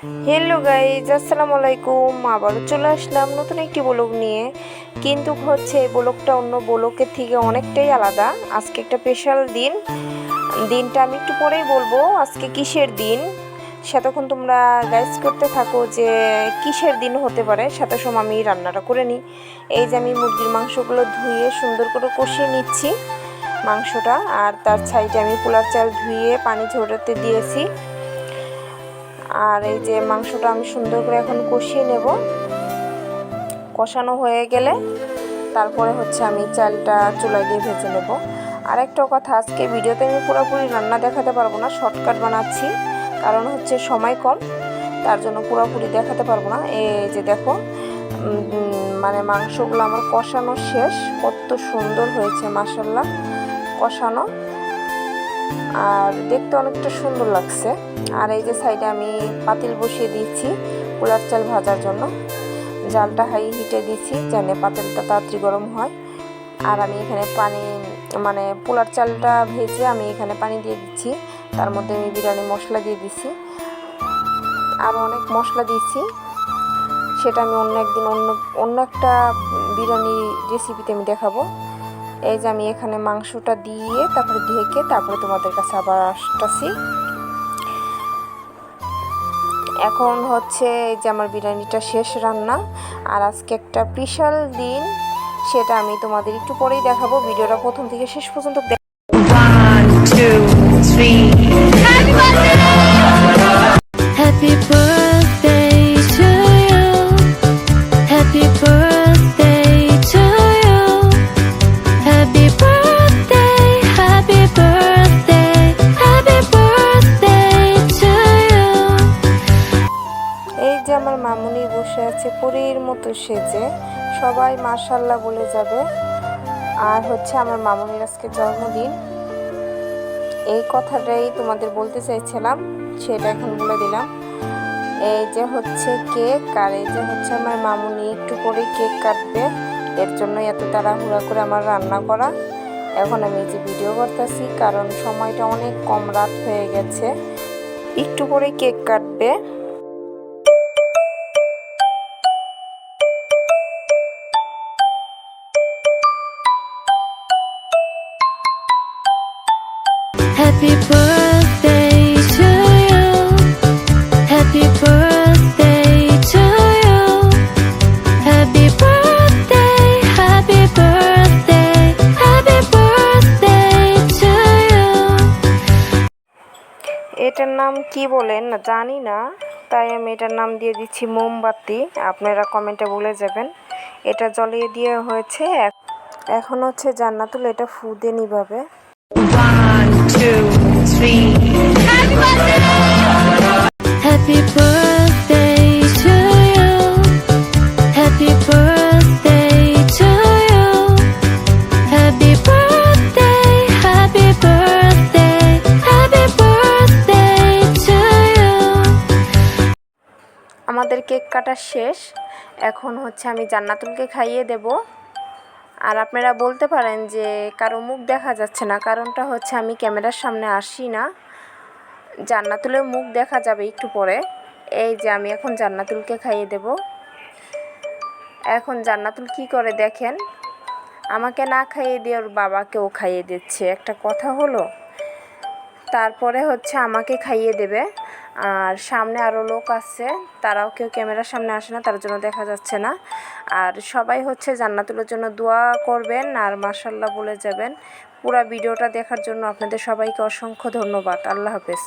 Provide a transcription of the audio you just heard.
Hello guys, আসসালামু আলাইকুম। আবারও চলে আসলাম নতুন একটি ব্লগ নিয়ে। কিন্তু হচ্ছে এই ব্লগটা অন্য ব্লগের থেকে অনেকটাই আলাদা। আজকে একটা স্পেশাল দিনটা আমি একটু পরেই বলবো আজকে কিসের দিন। সেতক্ষণ তোমরা গাইজ করতে থাকো যে কিসের দিন হতে পারে, সাথে সময় আমি রান্নাটা করে নিই। এই যে আমি মুরগির মাংসগুলো ধুয়ে সুন্দর করে কষিয়ে নিচ্ছি মাংসটা, আর তার সাইডে আমি পোলার চাল ধুয়ে পানি ঝরাতে দিয়েছি। আর এই যে মাংসটা আমি সুন্দর করে এখন কষিয়ে নেব। কষানো হয়ে গেলে তারপরে হচ্ছে আমি চালটা চুলায় দিয়ে ভেজে নেব। আর একটা কথা, আজকে ভিডিওতে আমি পুরোপুরি রান্না দেখাতে পারবো না, শর্টকাট বানাচ্ছি, কারণ হচ্ছে সময় কম, তার জন্য পুরোপুরি দেখাতে পারবো না। এই যে দেখো, মানে মাংসগুলো আমার কষানো শেষ। কত সুন্দর হয়েছে মাশাআল্লাহ কষানো, আর দেখতে অনেকটা সুন্দর লাগছে। আর এই যে সাইডে আমি পাতিল বসিয়ে দিয়েছি পোলার চাল ভাজার জন্য। জালটা হাই হিটে দিয়েছি যেন পাতিলটা তাড়াতাড়ি গরম হয়। আর আমি এখানে পানি, মানে পোলার চালটা ভেজে আমি এখানে পানি দিয়ে দিচ্ছি। তার মধ্যে আমি বিরিয়ানি মশলা দিয়ে দিছি, আর অনেক মশলা দিয়েছি, সেটা আমি অন্য একটা বিরিয়ানি রেসিপিতে আমি দেখাবো। এই যে আমি এখানে মাংসটা দিয়ে তারপরে ঢেকে তারপরে তোমাদের কাছে আবার আসতেছি। এখন হচ্ছে এই যে আমার বিরিয়ানিটা শেষ রান্না। আর আজকে একটা স্পেশাল দিন, সেটা আমি তোমাদের একটু পরেই দেখাবো। ভিডিওটা প্রথম থেকে শেষ পর্যন্ত 1, 2, 3. Happy birthday to you. Happy birthday to you. Happy birthday, happy birthday, happy birthday to you. এই যে আমার মামুনি বসে আছে পরীর মতো সেজে, সবাই মাশাআল্লাহ বলে যাবে। আর হচ্ছে আমার মামুনির আজকে জন্মদিন, এই কথাটাই তোমাদের বলতে চাইছিলাম, সেটা এখন বলে দিলাম। এই যে হচ্ছে কেক, আর এই যে হচ্ছে আমার মামুনি একটু পরেই কেক কাটবে, এর জন্য এত তাড়াহুড়া করে আমার রান্না করা। এখন আমি এই যে ভিডিও করতেছি, কারণ সময়টা অনেক কম, রাত হয়ে গেছে, একটু পরেই কেক কাটবে। Happy birthday to you. Happy birthday to you. Happy birthday, happy birthday, happy birthday to you. এটার নাম কি বলেন না জানি না, তাই আমি এটার নাম দিয়ে দিচ্ছি মোমবাতি। আপনারা কমেন্টে বলে যাবেন। এটা জ্বলিয়ে দিয়ে হয়েছে, এখন হচ্ছে জান্নাতুল এটা ফু দিয়ে নিভাবে। 1, 2, 3. Happy birthday to you. Happy birthday to you. Happy birthday, happy birthday, happy birthday to you. আমাদের কেক কাটা শেষ, এখন হচ্ছে আমি জান্নাতুলকে খাইয়ে দেব। আর আপনারা বলতে পারেন যে কারো মুখ দেখা যাচ্ছে না, কারণটা হচ্ছে আমি ক্যামেরার সামনে আসি না। জান্নাতুলের মুখ দেখা যাবে একটু পরে। এই যে আমি এখন জান্নাতুলকে খাইয়ে দেব। এখন জান্নাতুল কি করে দেখেন, আমাকে না খাইয়ে দিয়ে ওর বাবাকেও খাইয়ে দিচ্ছে, একটা কথা হলো। তারপরে হচ্ছে আমাকে খাইয়ে দেবে। আর সামনে আরও লোক আছে, তারাও কেউ ক্যামেরার সামনে আসে না, তার জন্য দেখা যাচ্ছে না। আর সবাই হচ্ছে জান্নাতুলের জন্য দোয়া করবেন আর মাশাআল্লাহ বলে যাবেন। পুরো ভিডিওটা দেখার জন্য আপনাদের সবাইকে অসংখ্য ধন্যবাদ। আল্লাহ হাফেজ।